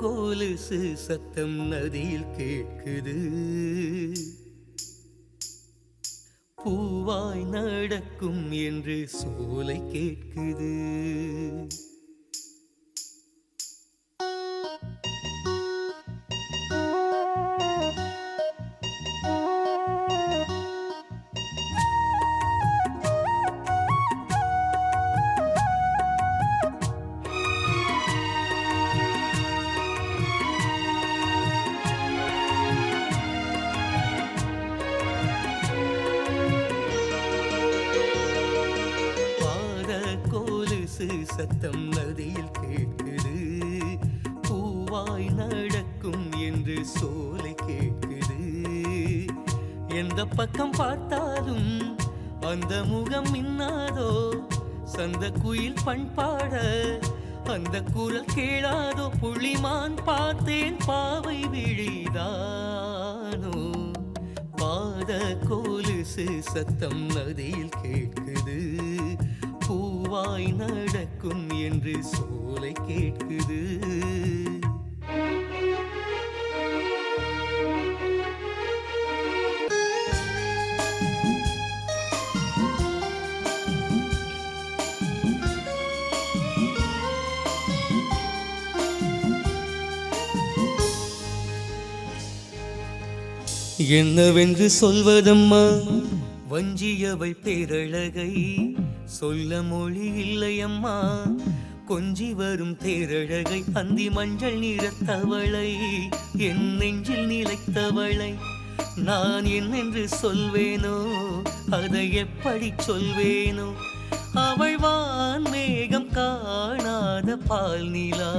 கொலுசு சத்தம் நதியில் கேட்குது. பூவாய் நடக்கும் என்று சோலை கேட்குது. சத்தம் நதியில் கேட்குது. பூவாய் நடக்கும் என்று சோலை கேட்குது. எந்த பக்கம் பார்த்தாலும் அந்த முகம் மின்னாதோ, சந்த குயில் பண்பாட அந்த குரல் கேளாதோ, புள்ளிமான் பார்த்தேன் பாவை விழிதானோ. பாத கொலுசு சத்தம் நதியில் கேட்குது. பூவாய் நடக்கும் என்று சோலை கேட்குது. என்னவென்று சொல்வதம்மா வஞ்சியவை பேரழகை, சொல்ல மொழி இல்லையம்மா கொஞ்சி வரும் தேரழகை. அந்தி மஞ்சள் நிறத்தவளை, என் நெஞ்சில் நிலைத்தவளை, நான் என்னென்று சொல்வேனோ, அதை எப்படி சொல்வேனோ. அவள் வான் மேகம் காணாத பால் நிலா,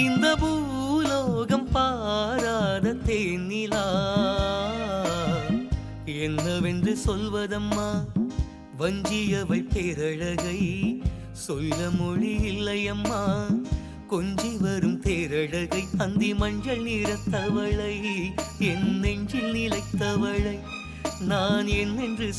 இந்த பூலோகம் பாராத தேனிலா. என்னவென்று சொல்வதம்மா வஞ்சியவை பேரழகை, சொல்ல மொழி இல்லையம்மா கொஞ்சி வரும் தேரழகை. அந்தி மஞ்சள் நிறத்தவளை, என் நெஞ்சில் நிலைத்தவளை, நான் என்னென்று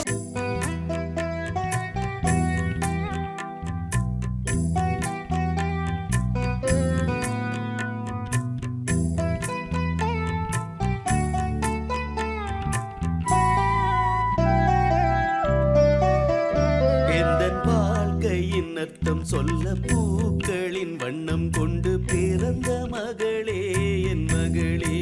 அர்த்தம் சொல்ல. பூக்களின் வண்ணம் கொண்டு பிறந்த மகளே, என் மகளே.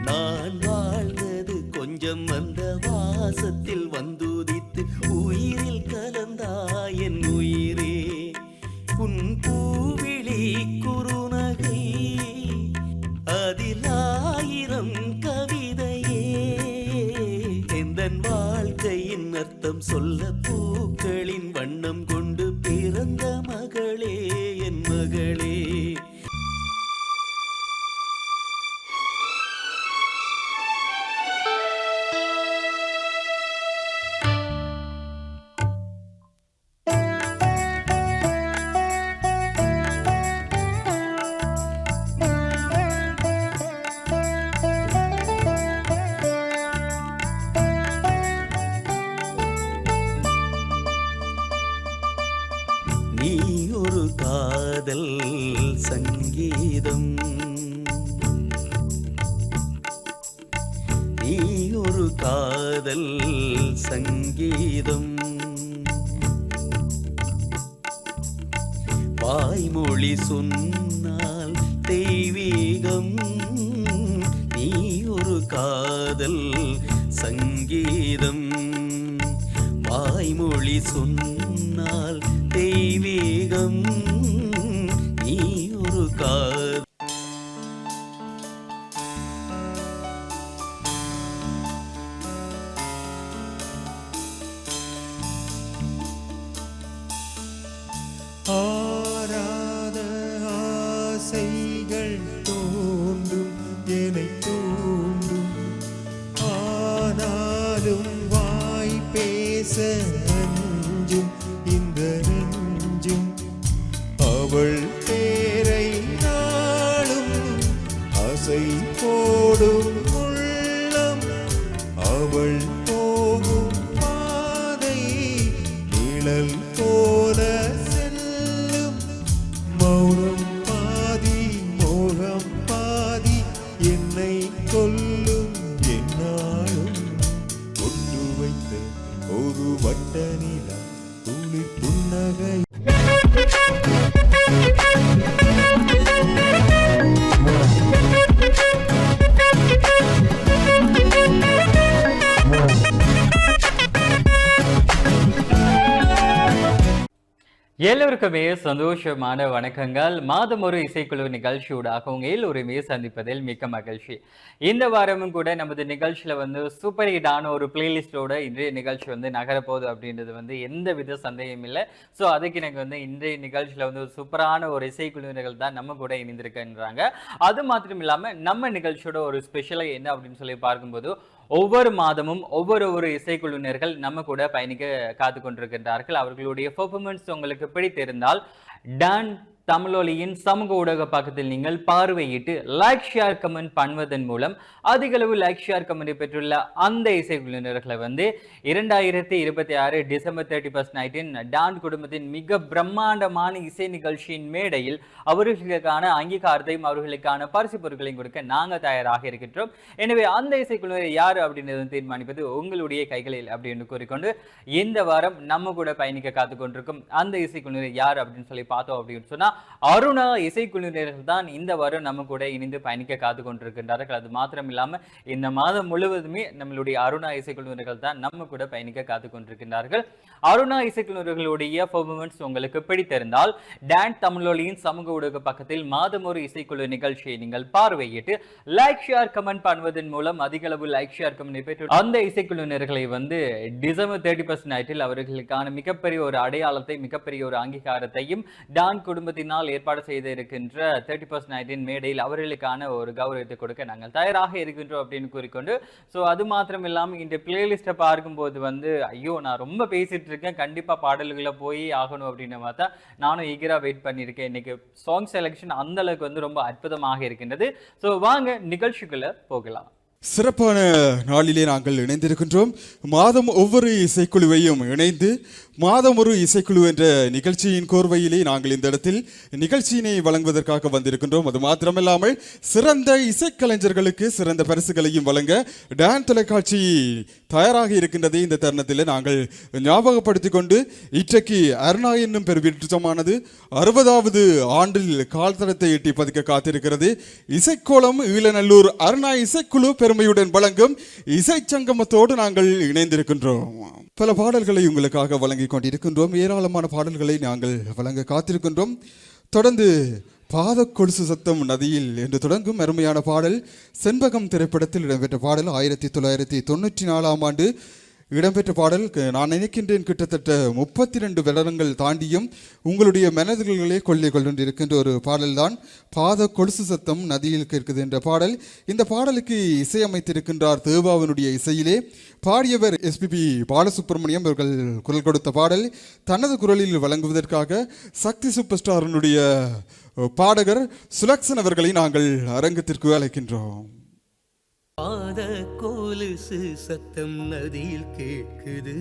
நான் வாழ்ந்தது கொஞ்சம் அந்த வாசத்தில் வந்துதித்து, உயிரில் கலந்தாய் என் உயிரே. உன் பூவிழி குறுநகை, அதில் 1000 கவிதையே. எந்தன் வாழ்க்கையின் அர்த்தம் சொல்ல. பூக்களின் வண்ணம் கொண்டு பிறந்த மகளே, என் மகளே. நீ ஒரு காதல் சங்கீதம், நீ ஒரு காதல் சங்கீதம். வாய்மொழி சொன்னால் தெய்வீகம். நீ ஒரு காதல் சங்கீதம். வாய்மொழி சொன்னால் தெய்வீகம். நீ ஒரு காதல். ஆராத ஆசைகள் தோன்றும் என்னை தூண்டும். ஆனாலும் வாய் பேச அஞ்சும் இந்த நெஞ்சும். அவள் பேரை நாளும் ஆசை போடும் உள்ளம். அவள் போகும் பாதை நிழல் மணல் போல செல்லும் மௌனம் பாதி மோகம் பாதி என்னை கொல்லும் என்னாலும் ஒட்டு வைத்த ஒரு வட்ட நிலா குளிர் புன்னகை. எல்லோருக்குமே சந்தோஷமான வணக்கங்கள். மாதம் ஒரு இசைக்குழு நிகழ்ச்சியூடாக உங்க எல்லோருமே சந்திப்பதில் மிக்க மகிழ்ச்சி. இந்த வாரமும் கூட நமது நிகழ்ச்சியில சூப்பர் ஹிட்டான ஒரு பிளேலிஸ்டோட இன்றைய நிகழ்ச்சி நகரப்போகுது அப்படின்றது எந்த வித சந்தேகம் இல்லை. ஸோ அதுக்கு எனக்கு இன்றைய நிகழ்ச்சியில ஒரு சூப்பரான ஒரு இசைக்குழுவினர்கள் தான் நம்ம கூட இணைந்திருக்கின்றாங்க. அது மாத்திரம் இல்லாம நம்ம நிகழ்ச்சியோட ஒரு ஸ்பெஷலாக என்ன அப்படின்னு சொல்லி பார்க்கும்போது ஒவ்வொரு மாதமும் ஒவ்வொரு இசைக்குழுவினர்கள் நம்ம கூட பயணிக்க காத்து கொண்டிருக்கின்றார்கள். அவர்களுடைய பெர்ஃபார்மன்ஸ் உங்களுக்கு பிடித்திருந்தால் டான் தமிழொலியின் சமூக ஊடக பக்கத்தில் நீங்கள் பார்வையிட்டு லைக் ஷேர் கமெண்ட் பண்ணுவதன் மூலம் அதிக அளவு லைக் ஷேர் கமெண்ட் பெற்றுள்ள அந்த இசைக்குழுவினர்களை 2026 டிசம்பர் 31 நைட்டின் டான் குடும்பத்தின் மிக பிரம்மாண்டமான இசை நிகழ்ச்சியின் மேடையில் அவர்களுக்கான அங்கீகாரத்தையும் அவர்களுக்கான பரிசு பொருட்களையும் கொடுக்க நாங்கள் தயாராக இருக்கின்றோம். எனவே அந்த இசைக்குழுவினர் யார் அப்படின்றத தீர்மானிப்பது உங்களுடைய கைகளில் அப்படின்னு கூறிக்கொண்டு இந்த வாரம் நம்ம கூட பயணிக்க காத்து கொண்டிருக்கும் அந்த இசைக்குழுவினர் யார் அப்படின்னு சொல்லி பார்த்தோம் அப்படின்னு சொன்னா அருணா இசைக்குழுவினர்கள் தான் இந்த வாரம் நம்ம கூட இணைந்து பயணிக்க காத்து கொண்டிருக்கின்றார்கள். அது மாத்திரம் இல்லாம இந்த மாதம் முழுவதுமே நம்மளுடைய அருணா இசைக்குழுவினர்கள் தான் நம்ம கூட பயணிக்க காத்து கொண்டிருக்கின்றார்கள். அருணா இசைக்குழுவினர்களுடைய பெர்ஃபார்மன்ஸ் உங்களுக்கு பிடித்திருந்தால் டான் தமிழொலியின் சமூக ஊடக பக்கத்தில் மாதம் ஒரு இசைக்குழு நிகழ்ச்சியை நீங்கள் பார்வையிட்டு லைக் ஷேர் கமெண்ட் பண்ணுவதன் மூலம் அதிக அளவு லைக் ஷேர் கமெண்ட் பெற்று அந்த இசைக்குழுவினர்களை டிசம்பர் 31 நைட்டில் அவர்களுக்கான மிகப்பெரிய ஒரு அடையாளத்தை மிகப்பெரிய ஒரு அங்கீகாரத்தையும் டான் குடும்பத்தினால் ஏற்பாடு செய்து இருக்கின்ற 31 நைட்டின் மேடையில் அவர்களுக்கான ஒரு கௌரவத்தை கொடுக்க நாங்கள் தயாராக இருக்கின்றோம் அப்படின்னு கூறிக்கொண்டு ஸோ அது மாத்திரம் இல்லாமல் இந்த பிளேலிஸ்ட்டை பார்க்கும்போது ஐயோ நான் ரொம்ப பேசிட்டு இருக்கேன், கண்டிப்பா பாடல்களை போய் ஆகணும் அப்படின்னு பார்த்தா நானும் ஈகரா வெயிட் பண்ணியிருக்கேன். இன்னைக்கு சாங் செலெக்ஷன் அந்த அளவுக்கு ரொம்ப அற்புதமாக இருக்கின்றது. ஸோ வாங்க நிகழ்ச்சிக்குள்ள போகலாம். சிறப்பான நாளிலே நாங்கள் இணைந்திருக்கின்றோம். மாதம் ஒவ்வொரு இசைக்குழுவையும் இணைந்து மாதம் ஒரு இசைக்குழு என்ற நிகழ்ச்சியின் கோர்வையிலே நாங்கள் இந்த இடத்தில் நிகழ்ச்சியினை வழங்குவதற்காக வந்திருக்கின்றோம். அது மாத்திரமில்லாமல் சிறந்த இசைக்கலைஞர்களுக்கு சிறந்த பரிசுகளையும் வழங்க டான் தொலைக்காட்சி தயாராக இருக்கின்றதை இந்த தருணத்தில் நாங்கள் ஞாபகப்படுத்திக் கொண்டு இன்றைக்கு அருணா என்னும் பெருவிற்றமானது 60வது ஆண்டில் கால்தடத்தை எட்டி பதிக்க காத்திருக்கிறது. இசைக்கோளம் ஈழநல்லூர் அருணா இசைக்குழு பெருமையுடன் வழங்கும் இசை சங்கமத்தோடு நாங்கள் இணைந்திருக்கின்றோம். பல பாடல்களை உங்களுக்காக வழங்கிக் கொண்டிருக்கின்றோம். ஏராளமான பாடல்களை நாங்கள் வழங்க காத்திருக்கின்றோம். தொடர்ந்து பாத கொலுசு சத்தம் நதியில் என்று தொடங்கும் அருமையான பாடல் செண்பகம் திரைப்படத்தில் இடம்பெற்ற பாடல் 1994 ஆண்டு இடம்பெற்ற பாடல். நான் நினைக்கின்றேன் கிட்டத்தட்ட 32 வருடங்கள் தாண்டியும் உங்களுடைய மனதுகளே கொண்டிருக்கின்ற ஒரு பாடல் தான் பாத கொலுசு சத்தம் நதியில் கேட்குது என்ற பாடல். இந்த பாடலுக்கு இசையமைத்திருக்கின்றார் தேவாவினுடைய இசையிலே. பாடியவர் எஸ்பிபி பாலசுப்ரமணியம் அவர்கள் குரல் கொடுத்த பாடல் தனது குரலில் வழங்குவதற்காக சக்தி சூப்பர் ஸ்டாரினுடைய பாடகர் சுலக்ஷன் அவர்களை நாங்கள் அரங்கத்திற்கு அழைக்கின்றோம். பாத கொலுசு சத்தம் நதியில் கேட்குது,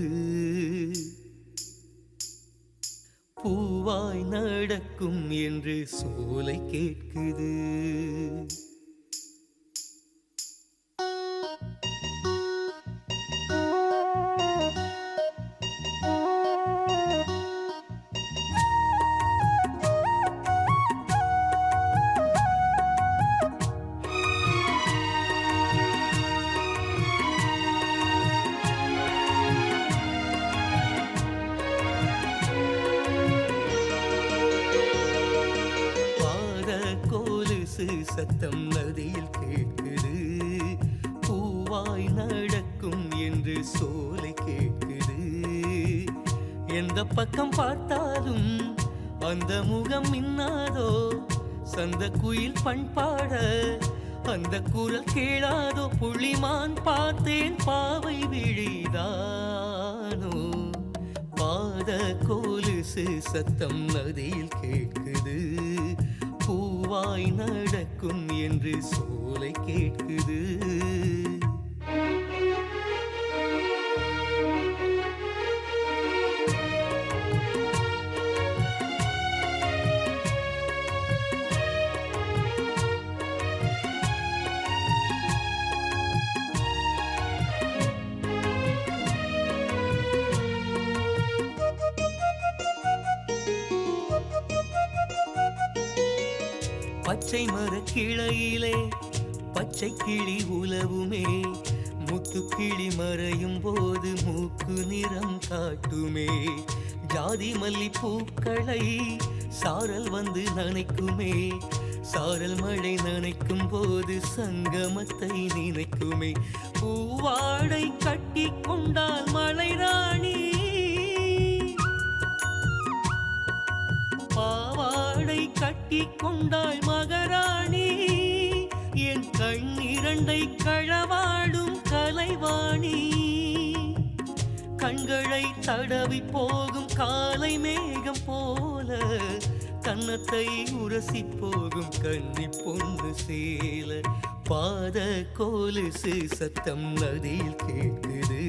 பூவாய் நடக்கும் என்று சோலை கேட்குது. சத்தம் நதியில் கேட்குது, பூவாய் நடக்கும் என்று சோலை கேட்குது. எந்த பக்கம் பார்த்தாலும் அந்த முகம் மின்னாதோ, சந்த குயில் பண்பாட அந்த குரல் கேளாதோ. புள்ளிமான் பார்த்தேன் பாவை விழிதானோ, பாத கொலுசு சத்தம் நதியில் கேட்குது, பூவாய் நடக்கும் என்று சோலை கேட்குது. பச்சை மர கிளையிலே பச்சை கிளி உலவுமே, முத்து கிளி மறையும் போது மூக்கு நிறம் காட்டுமே. ஜாதி மல்லி பூக்களை சாரல் வந்து நனைக்குமே, சாரல் மழை நனைக்கும் போது சங்கமத்தை நினைக்குமே. பூவாடை கட்டி கொண்டால் மலை ராணி, பாவாடை கட்டி கொண்டாள் மகராணி, என் கண்ணிரண்டை களவாடும் கலைவாணி. கண்களை தடவி போகும் காலை மேகம் போல, கன்னத்தை உரசி போகும் கன்னி பொண்ணு சேல. பாத கோலுசு சத்தம் நதியில் கேட்குது,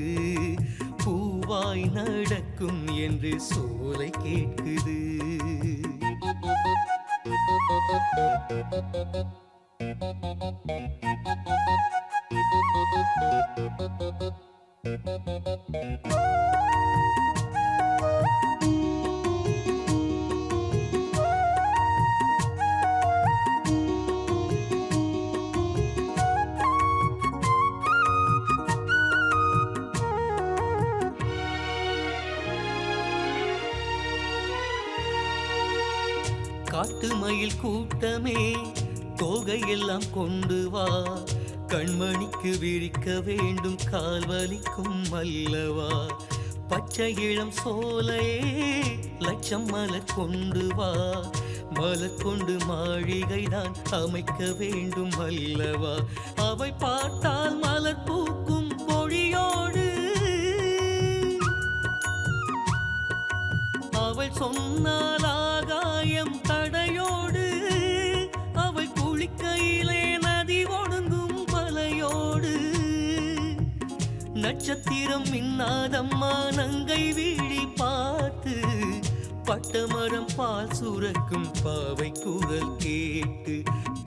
பூவாய் நடக்கும் என்று சோலை கேட்குது. காட்டு மயில் கூட்டமே தோகையெல்லாம் கொண்டு வா, கண்மணிக்கு விரிக்க வேண்டும் கால் வலிக்கும் அல்லவா. பச்சை இளம் சோலையே லட்சம் மலர் கொண்டு வா, மலர் கொண்டு மாளிகைதான் அமைக்க வேண்டும் அல்லவா. அவை பார்த்தால் மலர் பூக்கும் பொழியோடு, அவள் சொன்னால் ஆகாயம் தடையோடு, அவள் குளிக்கையிலே நதி ஒடுங்கும் மலையோடு. நட்சத்திரம் மின்னாதம்மா நங்கை வீழி பார்த்து, பட்டமரம் பால் சுரக்கும் பாவை குரல் கேட்டு.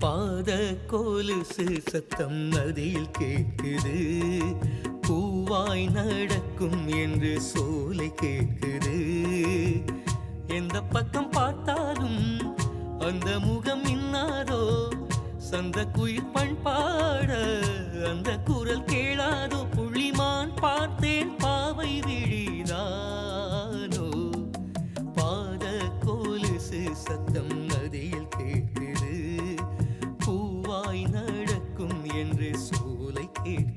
பாத கோலுசு சத்தம் நதியில் கேட்குது, பூவாய் நடக்கும் என்று சோலை கேட்குது. எந்த பக்கம் பார்த்தாலும் அந்த முகம் இன்னாதோ, சந்த குயில் பண் பாட அந்த குரல் கேளாதோ. புள்ளிமான் பார்த்தேன் பாவை விழிதானோ, பாத கோலுசு சத்தம் நதியில் கேட்குது, பூவாய் நடக்கும் என்று சோலை கேட்குது.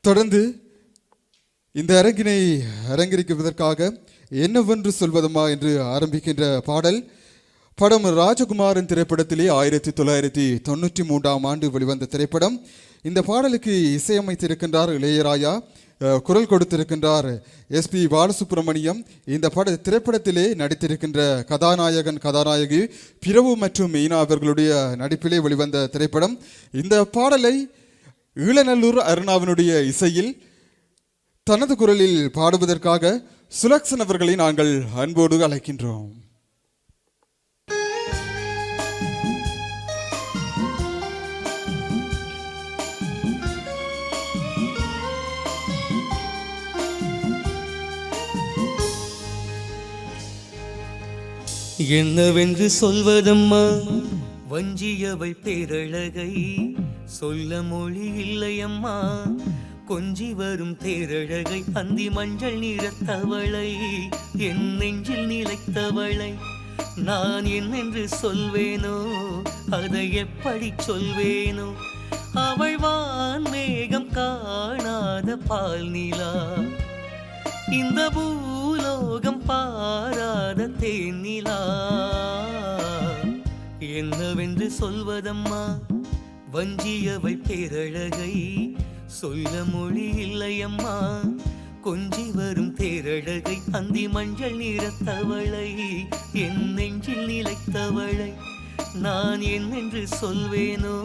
தொடர்ந்து இந்த அரங்கினை அரங்கரிக்குவதற்காக என்னவென்று சொல்வதம்மா என்று ஆரம்பிக்கின்ற பாடல் படம் ராஜகுமாரன் திரைப்படத்திலே 1993 ஆண்டு வெளிவந்த திரைப்படம். இந்த பாடலுக்கு இசையமைத்திருக்கின்றார் இளையராஜா, குரல் கொடுத்திருக்கின்றார் எஸ்பி பாலசுப்ரமணியம். இந்த திரைப்படத்திலே நடித்திருக்கின்ற கதாநாயகி பிரபு மற்றும் மீனா அவர்களுடைய நடிப்பிலே வெளிவந்த திரைப்படம். இந்த பாடலை ஈழநல்லூர் அருணாவினுடைய இசையில் தனது குரலில் பாடுவதற்காக சுலக்ஷன் அவர்களை நாங்கள் அன்போடு அழைக்கின்றோம். என்னவென்று சொல்வதம்மா வஞ்சியவை பேரழகை, சொல்ல மொழி இல்லையம்மா கொஞ்சி வரும் தேரழகை. அந்தி மஞ்சள் நிறத்தவளை, என் நெஞ்சில் நிலைத்தவளை, நான் என்னென்று சொல்வேனோ அதை எப்படி சொல்வேனோ. அவள் வான் மேகம் காணாத பால் நிலா, இந்த பூலோகம் பாராத தேனிலா. என்னவென்று சொல்வதம்மா வஞ்சியவை பேரழகை, சொல்ல மொழி இல்லையம்மா கொஞ்சி வரும் தேரழகை. அந்தி மஞ்சள் நிறத்தவளை, என் நெஞ்சில் நிலைத்தவளை, நான் என்னென்று சொல்வேனோ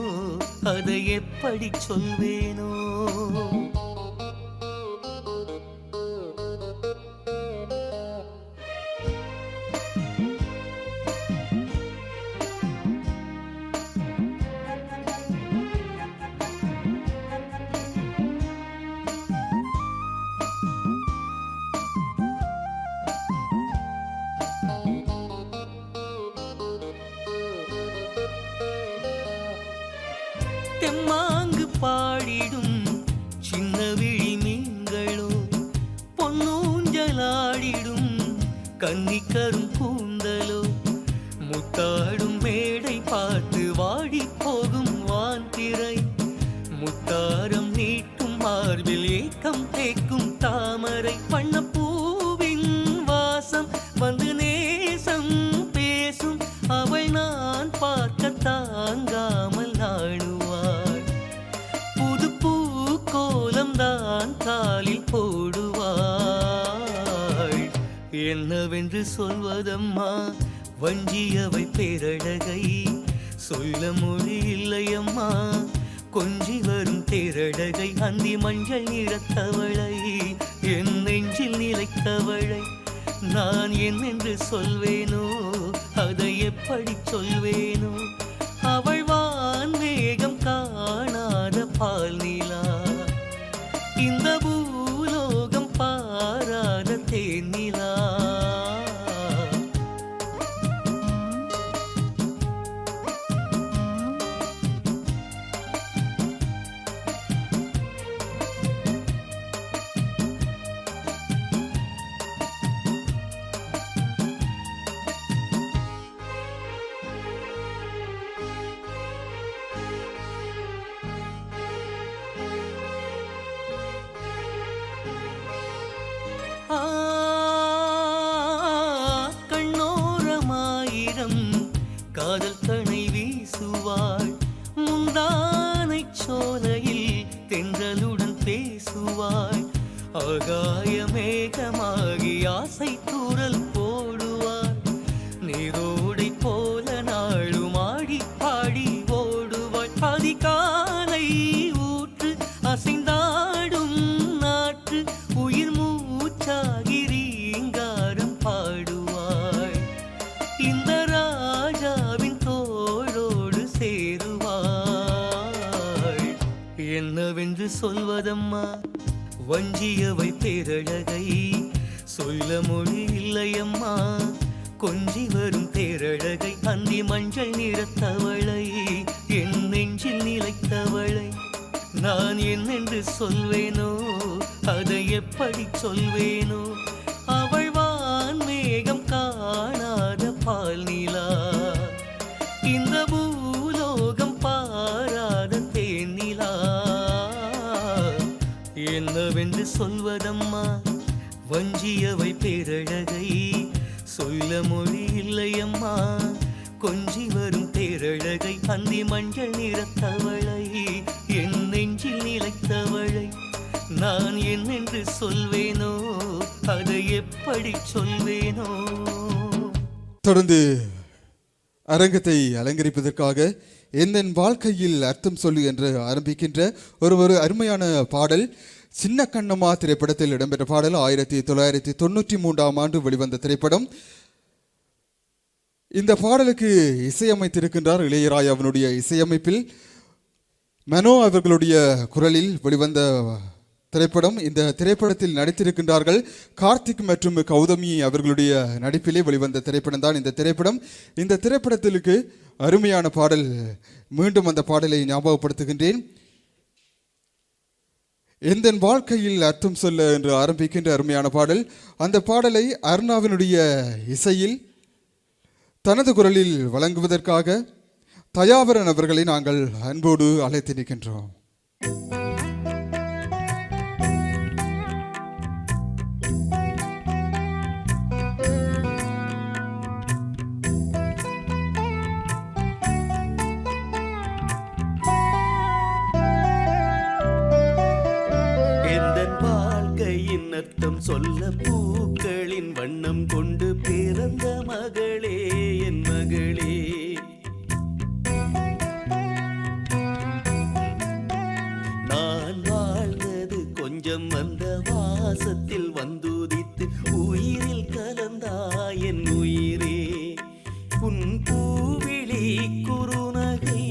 அதை எப்படி சொல்வேனோ. தெம்மாங்கு பாடிடும் சின்ன விழி மீன்களோ பொன்னூஞ்சலாடிடும் கன்னிக்கரும் கூந்தலோ முத்தாடும் மேடை பார்த்து வாடி போகும் வான்திரை முத்தாரம் நீட்டும் மார்பில் ஏக்கம் தேக்கும் தாமரை வண்ணப்பூவின் வாசம் வந்து நேசம் பேசும் அவள் நான் பார்க்க தாங்காமல் நாடுவாள் புது பூ கோலம் தான் காலில் போடுவாள் என்னவென்று சொல்வதம்மா வஞ்சியவை பேரழகை சொல்ல மொழி இல்லையம்மா கொஞ்சி வரும் தேரழகை அந்தி மஞ்சள் நிறத்தவளை என் நெஞ்சில் நிலைத்தவளை நான் என்னென்று சொல்வேனோ அதை எப்படி சொல்வேனோ அவள் வான் வேகம் காணாத பால் நிலா இந்த பூலோகம் பாராத தேனிலா கண்ணோரமாயிரம் காதல் கணை வீசுவாள் முந்தானை சோலையில் தென்றலுடன் பேசுவாள் ஆகாய மேகமாகி ஆசை தூரல் போடுவாள் நீரோடை போல நாளும் ஆடி பாடி ஓடுவாள் அதிகாலை ஊற்று அசைந்தாடும் நாற்று உயிர் மூச்சாகி ரீங்காரம் பாடுவாள் இந்த ராஜாவின் தோளோடு சேருவாள் என்னவென்று சொல்வதம்மா வஞ்சியவை பேரழகை சொல்ல மொழி இல்லையம்மா கொஞ்சி வரும் தேரழகை அந்தி மஞ்சள் நிறத்தவளை என் நெஞ்சில் நிலைத்தவளை நான் என்னென்று சொல்வேனோ அதை எப்படி சொல்வேனோ அவள் வான் மேகம் காணாத பால் நிலா இந்த பூலோகம் பாராத தேனிலா என்னவென்று சொல்வதம்மா வஞ்சியவை பேரழகை சொல்ல மொழி இல்லையம்மா கொஞ்சி வரும் தேரழகை அந்தி மஞ்சள் நிறத்தவளை என் நெஞ்சில் நிலைத்தவளை நான் என்னென்று சொல்வேனோ அதை எப்படி சொல்வேனோ தொடர்ந்து அரங்கத்தை அலங்கரிப்பதற்காக என் வாழ்க்கையில் அர்த்தம் சொல்லு என்று ஆரம்பிக்கின்ற ஒரு அருமையான பாடல் சின்ன கண்ணம்மா திரைப்படத்தில் இடம்பெற்ற பாடல் 1993 ஆண்டு வெளிவந்த திரைப்படம். இந்த பாடலுக்கு இசையமைத்திருக்கின்றார் இளையராஜாவினுடைய இசையமைப்பில் மனோ அவர்களுடைய குரலில் வெளிவந்த திரைப்படம். இந்த திரைப்படத்தில் நடித்திருக்கின்றார்கள் கார்த்திக் மற்றும் கௌதமி அவர்களுடைய நடிப்பிலே வெளிவந்த திரைப்படம் தான் இந்த திரைப்படம். இந்த திரைப்படத்திற்கு அருமையான பாடல், மீண்டும் அந்த பாடலை ஞாபகப்படுத்துகின்றேன். எந்த வாழ்க்கையில் அர்த்தம் சொல்ல என்று ஆரம்பிக்கின்ற அருமையான பாடல். அந்த பாடலை அருணாவினுடைய இசையில் தனது குரலில் வழங்குவதற்காக தயாவரன் அவர்களை நாங்கள் அன்போடு அழைத்து நிற்கின்றோம். அர்த்தம் சொல்ல பூக்களின் வண்ணம் கொண்டு பிறந்த மகளே என் மகளே, நான் வாழ்ந்தது கொஞ்சம் அந்த வாசத்தில் வந்துதித்து உயிரில் கலந்தாய் என் உயிரே, உன் பூவிழி குறுநகை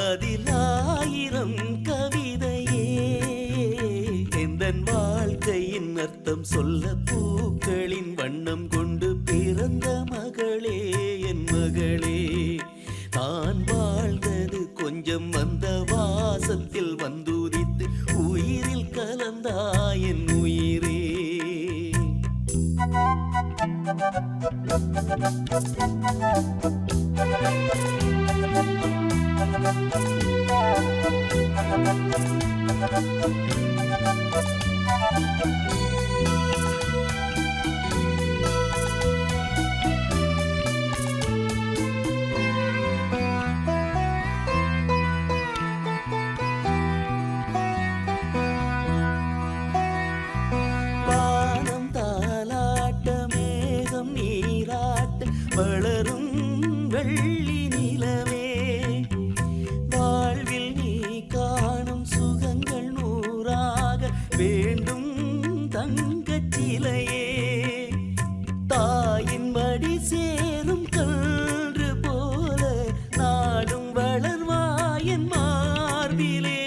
அதில் 1000 கவிதையே, எந்தன் வாழ்க்கையின் அர்த்தம் சொல்ல பூக்களின் வண்ணம் கொண்டு பிறந்த மகளே என் மகளே, நான் வாழ்ந்தது கொஞ்சம் வானம் தாலாட்ட மேகம் நீராட்ட வளரும் வெள்ளி நிலவே வாழ்வில் நீ காணும் சுகங்கள் நூறாக வேண்டும் தங்கச் சிலையே தாயின் மடி சேரும் கன்று போல நாடும் வளர்வாயன் மார்பிலே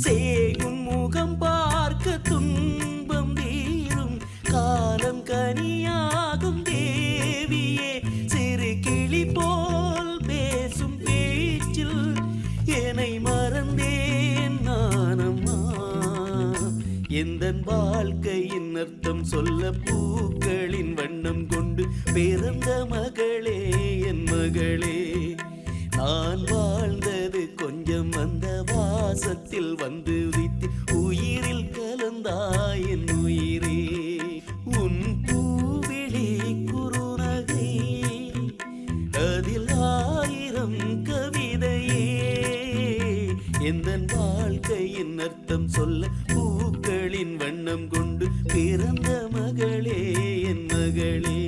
சேகும் முகம் பார்க்க துன்பம் தீரும் காலம் கனியாகும் தேவியே சிறு கிளி போல் பேசும் பேச்சில் என்னை மறந்தேன் நானம்மா எந்தன் வாழ்க்கையின் அர்த்தம் சொல்ல பூக்களின் வண்ணம் கொண்டு பிறந்த மகளே என் மகளே நான் வாழ்ந்தது கொஞ்சம் அந்த வாசத்தில் வந்து உதித்து உயிரில் கலந்தாய் என் உயிரே உன் பூவிழி குறுநகை அதில் 1000 கவிதையே எந்தன் வாழ்க்கையின் அர்த்தம் சொல்ல பூக்களின் வண்ணம் கொண்டு பிறந்த மகளே என் மகளே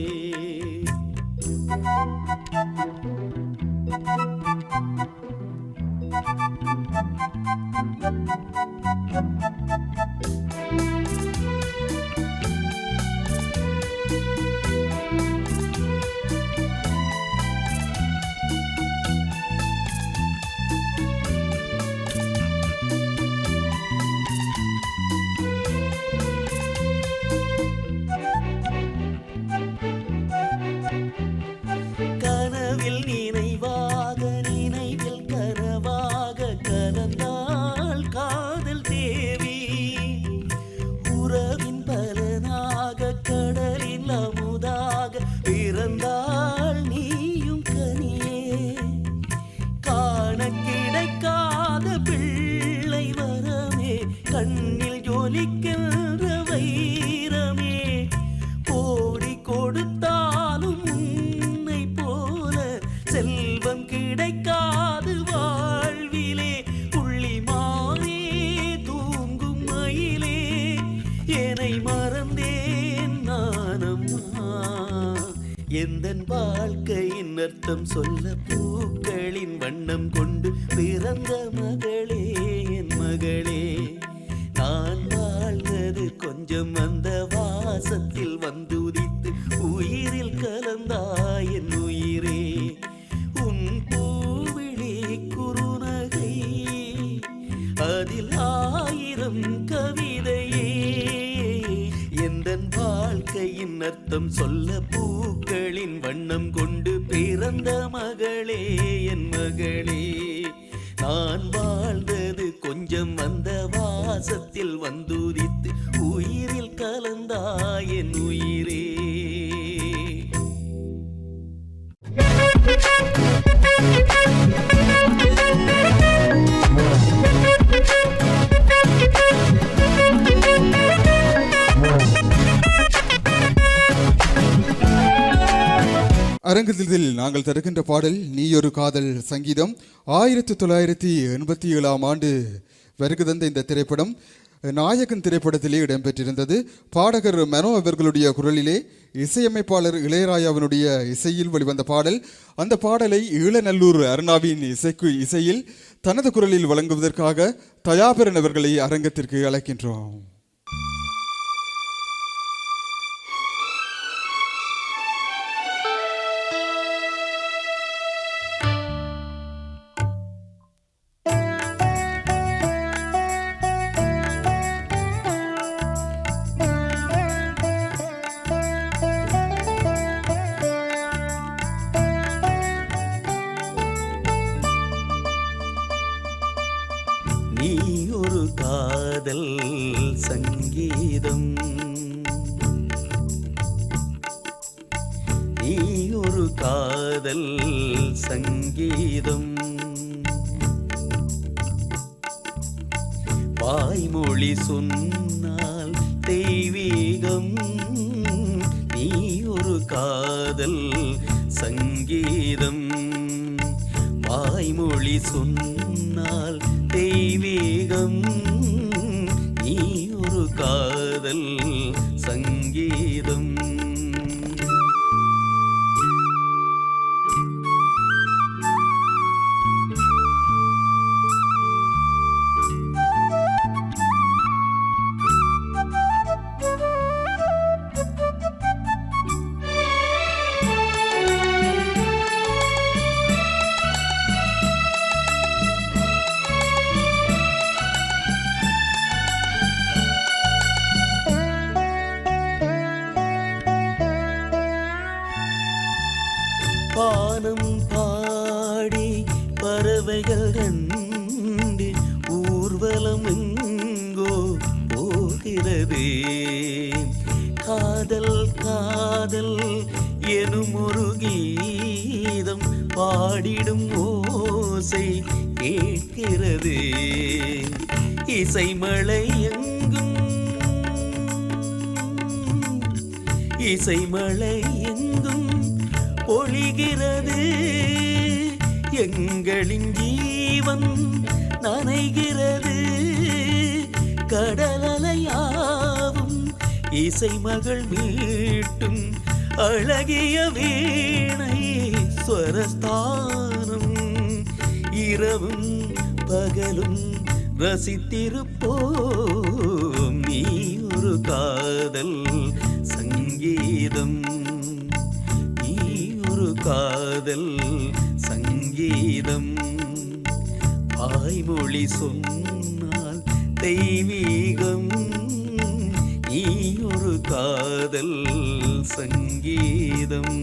கனவில் நினைவாக நினைவில் கனவாக கலந்தாள் காதல் தேவி உறவின் பலனாக கடலில் அமுதாக பிறந்தாள் நீயும் கனியே காண கிடைக்காத பிள்ளை வரமே கண்ணில் ஜொலிக்கின்ற வைரமே கோடி கொடுத்தாலும் உன்னை போல செல்வம் கிடைக்காது வாழ்விலே புள்ளிமானே தூங்கும் மயிலே என்னை மறந்தேன் நானம்மா எந்தன் வாழ்க்கையின் அர்த்தம் சொல்ல பூக்களின் வண்ணம் கொண்டு பிறந்த மகளே என் மகளே நான் வாழ்ந்தது கொஞ்சம் அந்த வாசத்தில் வந்து உதித்து உயிரில் கலந்தாய் என் உயிரே உன் பூவிழி குறுநகை அதில் 1000 கவிதையே எந்தன் வாழ்க்கையின் அர்த்தம் சொல்ல பூக்களின் வண்ணம் கொண்டு பிறந்த மகளே என் மகளே நான் வாழ்ந்தது கொஞ்சம் அந்த வாசத்தில் வந்துதித்து உயிரில் கலந்தாய் என் உயிரே அரங்கத்தில் நாங்கள் தருகின்ற பாடல் நீயொரு காதல் சங்கீதம் 1987 ஆண்டு வருகுதந்த இந்த திரைப்படம் நாயகன் திரைப்படத்திலே இடம்பெற்றிருந்தது. பாடகர் மனோ அவர்களுடைய குரலிலே இசையமைப்பாளர் இளையராஜாவினுடைய இசையில் வெளிவந்த பாடல். அந்த பாடலை ஈழநல்லூர் அருணாவின் இசையில் தனது குரலில் வழங்குவதற்காக தயாபரன் அவர்களை அரங்கத்திற்கு அழைக்கின்றோம். நீ ஒரு காதல் ஒரு காதல் சங்கீதம். வாய்மொழி சொன்னால் தெய்வீகம், நீ ஒரு காதல் சங்கீதம். வாய்மொழி சொன்னால் தெய்வீகம், நீ ஒரு காதல் சங்கீதம். பானம் பாடி பறவைகள் கண்டு ஊர்வலம் எங்கோ போகிறது. காதல் காதல் எனும் ஒரு கீதம் பாடிடும் ஓசை கேட்கிறது. இசைமழை எங்கும் இசைமழை எங்கும் பொழிகிறது. எங்களின் ஜீவன் நனைகிறது. கடலலையாவும் இசைமகள் மீட்டும் அழகிய வீணை ஸ்வரஸ்தானம். இரவும் பகலும் ரசித்திருப்போம், நீ ஒரு காதல் சங்கீதம். ஒரு காதல் சங்கீதம். வாய்மொழி சொன்னால் தெய்வீகம், நீ ஒரு காதல் சங்கீதம்.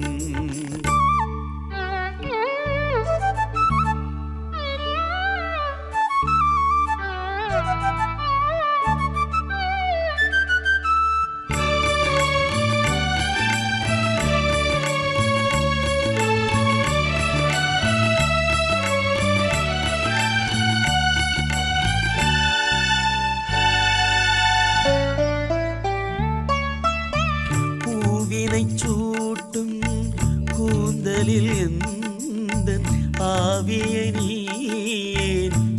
சூட்டும் கூந்தலில் எந்த ஆவியை நீ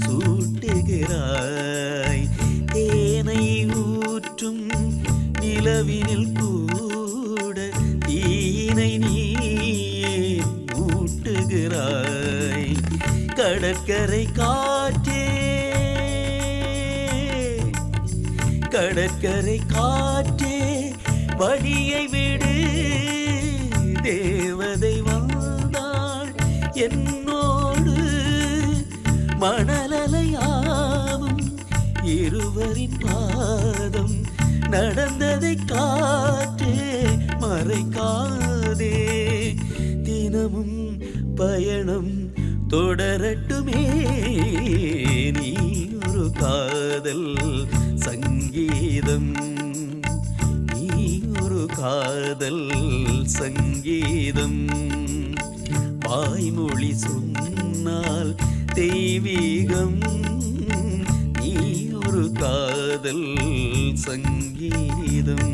சூட்டுகிறாய். தேனை ஊற்றும் நிலவினில் கூட தீனை நீ ஊட்டுகிறாய். கடற்கரை காற்றே கடற்கரை காற்றே வழியை விடு. தேவதை வந்தாள் என்னோடு. மணலலையாவும் இருவரின் பாதம் நடந்ததை காற்றே மறைக்காதே. தினமும் பயணம் தொடரட்டுமே, நீ ஒரு காதல் சங்கீதம். காதல் சங்கீதம். வாய்மொழி சொன்னால் தெய்வீகம், நீ ஒரு காதல் சங்கீதம்.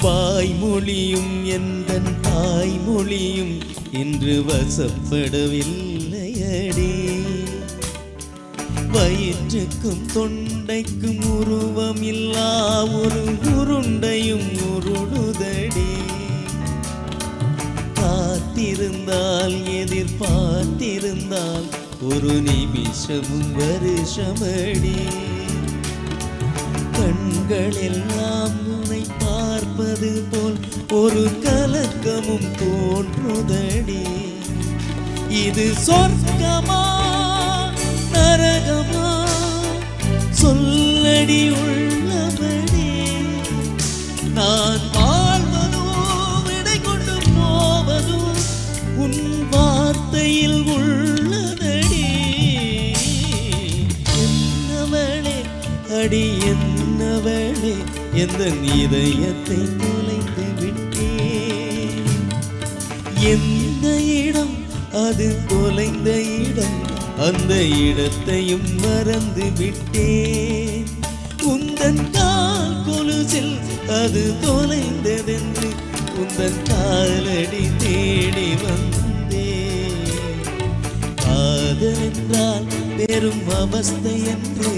வாய்மொழியும் எந்தன் தாய்மொழியும் இன்று வசப்படவில்லையடே. வயிற்றுக்கும் தொண்டைக்கும் உருவமில்லா ஒரு உருண்டையும் உருளுதடி. காத்திருந்தால் எதிர்பார்த்திருந்தால் ஒரு நிமிஷமும் வருஷமடி. கண்கள் எல்லாம் உன்னை பார்ப்பது போல் ஒரு கலக்கமும் தோன்றுதடி. இது சொர்க்கமா நரகமா சொல்லடி உள்ளபடி. நான் வாழ்வதும் விடை கொண்டு போவதும் உன் வார்த்தையில் உள்ளதடி. என்னவளே அடி என்ன என்னவளே எந்த இதயத்தை தொலைத்து விட்டேன். எந்த இடம் அது தொலைந்த இடம், அந்த இடத்தையும் மறந்து விட்டேன். உந்தன் கால் கொலுசில் அது தொலைந்ததென்று உந்தன் காலடி தேடி வந்தேன். காதல் என்றால் பெரும் அவஸ்தை என்று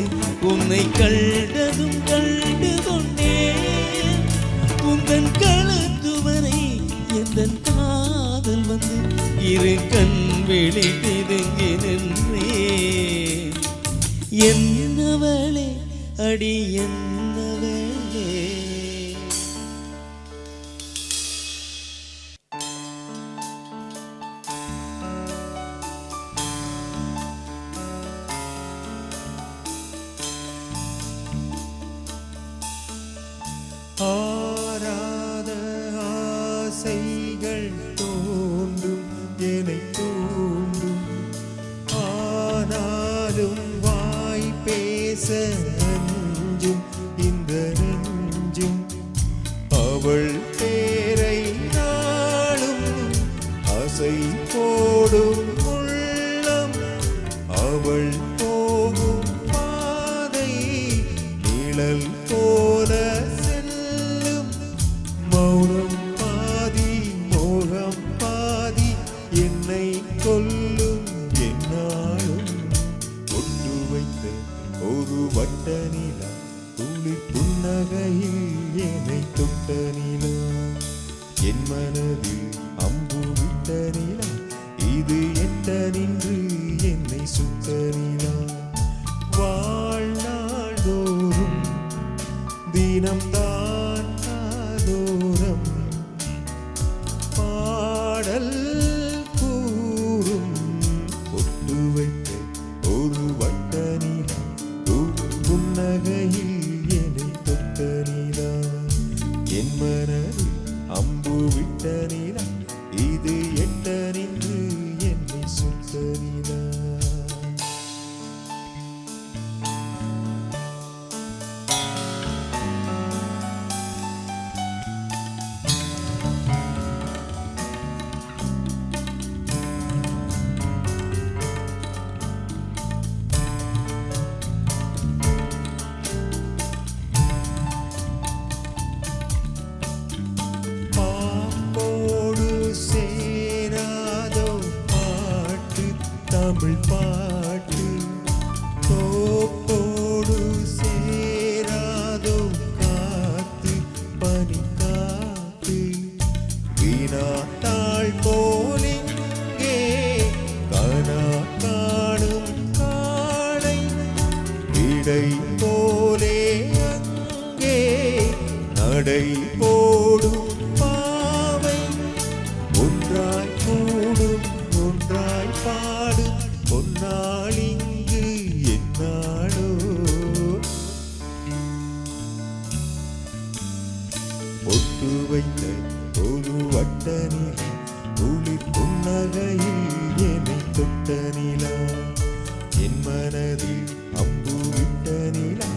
உன்னை கண்டதும் கண்டு கொண்டேன். உந்தன் கழுத்து வரை எந்தன் காதல் வந்து இரு கண் விழி பிதுங்கி நின்றேன். என்னவளே அடி என்னவளே. ஆராத ஆசைகள் தோன்றும் என்னை தூண்டும். ஆனாலும் வாய் பேச அஞ்சும் இந்த நெஞ்சும். அவள் பேரை நாளும் அசை போடும் உள்ளம். அவள் போகும் பாதை நிழல் போல செல்லும். மௌனம் பாதி மோகம் பாதி என்னை கொல்லும் என்னாலும். ஒட்டு வைத்த ஒரு வட்ட நிலா துளிர் புன்னகையில் என்னை தொட்ட நிலா. என் மனதில் அம்பு விட்ட நிலா இது எட்ட நின்று என்னை சுத்த நிலா. வாழ்நாள் தோறும் தினம்தான் காதோரம் பாடல் கூறும். ஒட்டு வைத்த ஒரு வட்ட நிலா புன்னகையில் என்னை தொட்ட நிலா. என் மனதில் அம்பு விட்ட நிலா இது எட்ட நின்று என்னை சுத்த நிலா. பாம்போடு சேராதோ பாட்டு தமிழ் பாட்டு. தோப்போடு சேராதோ காத்து பனி காத்து. வீணாத்தாள் போலிங்கே கனா காணும் காடை. இடை போலே அங்கே நடை போடும் பாவை. ஒன்றாய் கூடும் ஒன்றாய் பாடும் பொன்னாளிங்கு என்னாளோ. ஒட்டு வைத்த ஒரு வட்ட நிலா துளிர் புன்னகையில் என்னை தொட்ட நிலா. என் மனதில் அம்பு விட்ட நிலா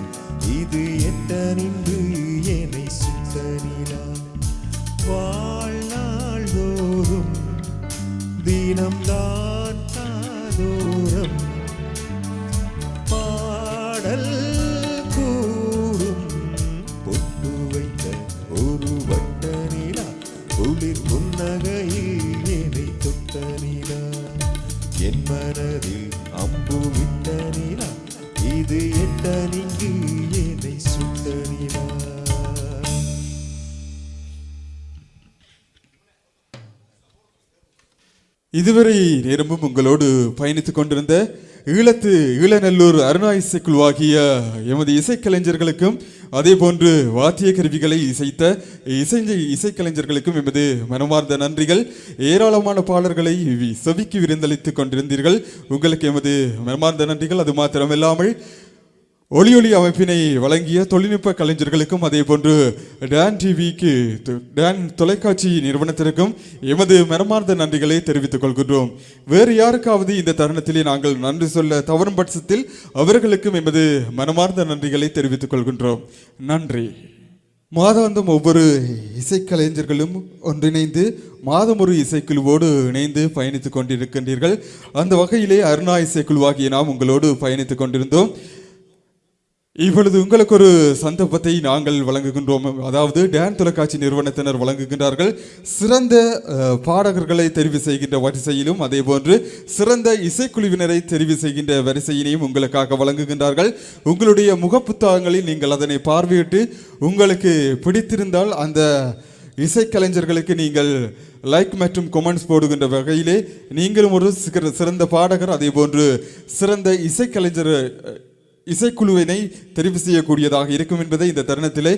இது எட்ட நின்று என்னை சுத்த நிலா. வாழ்நாள் தோறும் தினம்தான் காதோரம் பாடல் கூறும். பொட்டு வைத்த ஒரு வட்ட நிலா குளிர் புன்னகையில் என்னை தொட்ட நிலா. என் மனதில் அம்பு விட்ட நிலா இது எட்ட நின்று என்னை சுத்த நிலா. இதுவரை நேரமும் உங்களோடு பயணித்துக் கொண்டிருந்த ஈழநல்லூர் அருணா இசைக்குழுவாகிய எமது இசைக்கலைஞர்களுக்கும் அதே போன்று வாத்திய கருவிகளை இசைத்த இசைக்கலைஞர்களுக்கும் எமது மனமார்ந்த நன்றிகள். ஏராளமான பாடல்களை செவிக்கு விருந்தளித்துக் கொண்டிருந்தீர்கள். உங்களுக்கு எமது மனமார்ந்த நன்றிகள். அது மாத்திரமில்லாமல் ஒளி அமைப்பினை வழங்கிய தொழில்நுட்ப கலைஞர்களுக்கும் அதே போன்று டான் டிவிக்கு டான் தொலைக்காட்சி நிறுவனத்திற்கும் எமது மனமார்ந்த நன்றிகளை தெரிவித்துக் கொள்கின்றோம். வேறு யாருக்காவது இந்த தருணத்திலே நாங்கள் நன்றி சொல்ல தவறும் பட்சத்தில் அவர்களுக்கும் எமது மனமார்ந்த நன்றிகளை தெரிவித்துக் கொள்கின்றோம். நன்றி. மாதாந்தம் ஒவ்வொரு இசைக்கலைஞர்களும் ஒன்றிணைந்து மாதம் ஒரு இசைக்குழுவோடு இணைந்து பயணித்துக் கொண்டிருக்கின்றீர்கள். அந்த வகையிலே அருணா இசைக்குழுவாகிய நாம் உங்களோடு பயணித்துக் கொண்டிருந்தோம். இப்பொழுது உங்களுக்கு ஒரு சந்தர்ப்பத்தை நாங்கள் வழங்குகின்றோம். அதாவது டான் தொலைக்காட்சி நிறுவனத்தினர் வழங்குகின்றார்கள். சிறந்த பாடகர்களை தெரிவு செய்கின்ற வரிசையிலும் அதே போன்று சிறந்த இசைக்குழுவினரை தெரிவு செய்கின்ற வரிசையினையும் உங்களுக்காக வழங்குகின்றார்கள். உங்களுடைய முகப்புத்தகங்களில் நீங்கள் அதனை பார்வையிட்டு உங்களுக்கு பிடித்திருந்தால் அந்த இசைக்கலைஞர்களுக்கு நீங்கள் லைக் மற்றும் கொமெண்ட்ஸ் போடுகின்ற வகையிலே நீங்களும் ஒரு சிறந்த பாடகர் அதே போன்று சிறந்த இசைக்குழுவினை தெரிவு செய்யக்கூடியதாக இருக்கும் என்பதை இந்த தருணத்திலே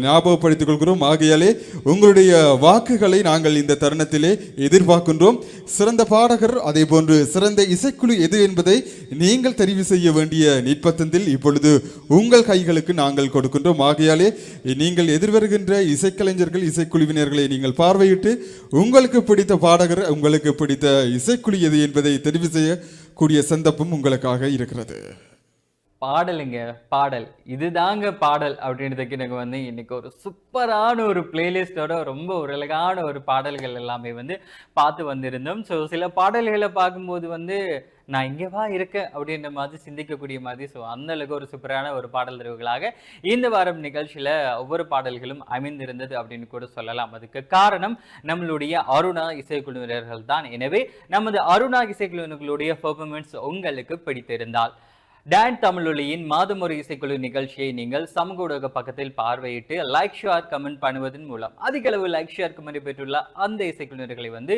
ஞாபகப்படுத்திக் கொள்கிறோம். ஆகையாலே உங்களுடைய வாக்குகளை நாங்கள் இந்த தருணத்திலே எதிர்பார்க்கின்றோம். சிறந்த பாடகர் அதே போன்று சிறந்த இசைக்குழு எது என்பதை நீங்கள் தெரிவு செய்ய வேண்டிய நிர்பந்தத்தில் இப்பொழுது உங்கள் கைகளுக்கு நாங்கள் கொடுக்கின்றோம். ஆகையாலே நீங்கள் எதிர்வருகின்ற இசைக்கலைஞர்கள் இசைக்குழுவினர்களை நீங்கள் பார்வையிட்டு உங்களுக்கு பிடித்த பாடகர் உங்களுக்கு பிடித்த இசைக்குழு எது என்பதை தெரிவு செய்யக்கூடிய சந்தர்ப்பம் உங்களுக்காக இருக்கிறது. பாடலுங்க, பாடல் இதுதாங்க பாடல் அப்படின்றதுக்கு எனக்கு வந்து இன்னைக்கு ஒரு சூப்பரான ஒரு பிளேலிஸ்டோட ரொம்ப ஒரு அழகான ஒரு பாடல்கள் எல்லாமே வந்து பார்த்து வந்திருந்தோம். ஸோ சில பாடல்களை பார்க்கும்போது வந்து நான் இங்கேவா இருக்கேன் அப்படின்ற மாதிரி சிந்திக்கக்கூடிய மாதிரி. ஸோ அந்த அளவுக்கு ஒரு சூப்பரான ஒரு பாடல் தெரிவுகளாக இந்த வாரம் நிகழ்ச்சியில் ஒவ்வொரு பாடல்களும் அமைந்திருந்தது அப்படின்னு கூட சொல்லலாம். அதுக்கு காரணம் நம்மளுடைய அருணா இசைக்குழுவினர்கள் தான். எனவே நமது அருணா இசைக்குழுவினர்களுடைய பெர்ஃபார்மன்ஸ் உங்களுக்கு பிடித்திருந்தால் டான் தமிழொலியின் மாதம் ஒரு இசைக்குழு நிகழ்ச்சியை நீங்கள் சமூக ஊடக பக்கத்தில் பார்வையிட்டு லைக் ஷேர் கமெண்ட் பண்ணுவதன் மூலம் அதிக அளவு லைக் ஷேர் கமெண்ட் பெற்றுள்ள அந்த இசைக்குழுவினர்களை வந்து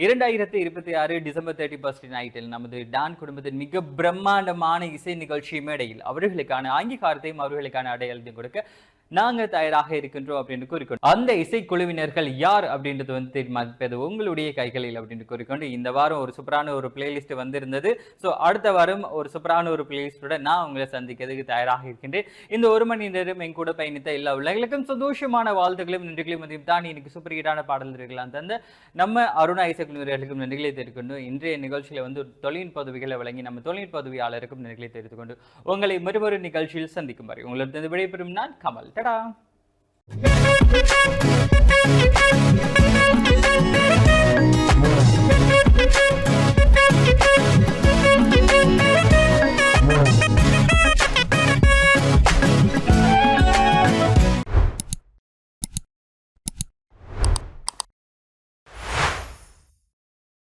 2026 டிசம்பர் 31 நைட்டில் நமது டான் குடும்பத்தின் மிக பிரம்மாண்டமான இசை நிகழ்ச்சி மேடையில் அவர்களுக்கான அங்கீகாரத்தையும் அவர்களுக்கான அடையாளத்தையும் கொடுக்க நாங்கள் தயாராக இருக்கின்றோம் அப்படின்னு கூறிக்கொண்டு அந்த இசைக்குழுவினர்கள் யார் அப்படின்றது வந்து தீர்மானிப்பது உங்களுடைய கைகளில் அப்படின்னு கூறிக்கொண்டு இந்த வாரம் ஒரு சூப்பரான ஒரு பிளேலிஸ்ட் வந்திருந்தது. ஸோ அடுத்த வாரம் ஒரு சூப்பரான ஒரு பிளேலிஸ்டோட நான் உங்களை சந்திக்கிறதுக்கு தயாராக இருக்கின்றேன். இந்த ஒரு மணி நேரம் என் கூட பயணித்த எல்லா உலகளுக்கும் சந்தோஷமான வாழ்த்துக்களும் நன்றிகளையும் மதியம் தான் இன்னைக்கு சூப்பர் ஹிட்டான பாடல்களாக தந்த நம்ம அருணா இசைக்குழுவினர்களுக்கும் நன்றிகளை தெரிவித்துக்கொண்டு இன்றைய நிகழ்ச்சியில் வந்து தொழில்நுட்ப உதவிகளை வழங்கி நம்ம தொழில்நுட்ப உதவியாளருக்கும் நன்றிகளை தெரிவித்துக்கொண்டு உங்களை மறுபொரு நிகழ்ச்சியில் சந்திக்கும் வரை உங்களிடம் விடைபெறும் நான் கமல். Ta-da!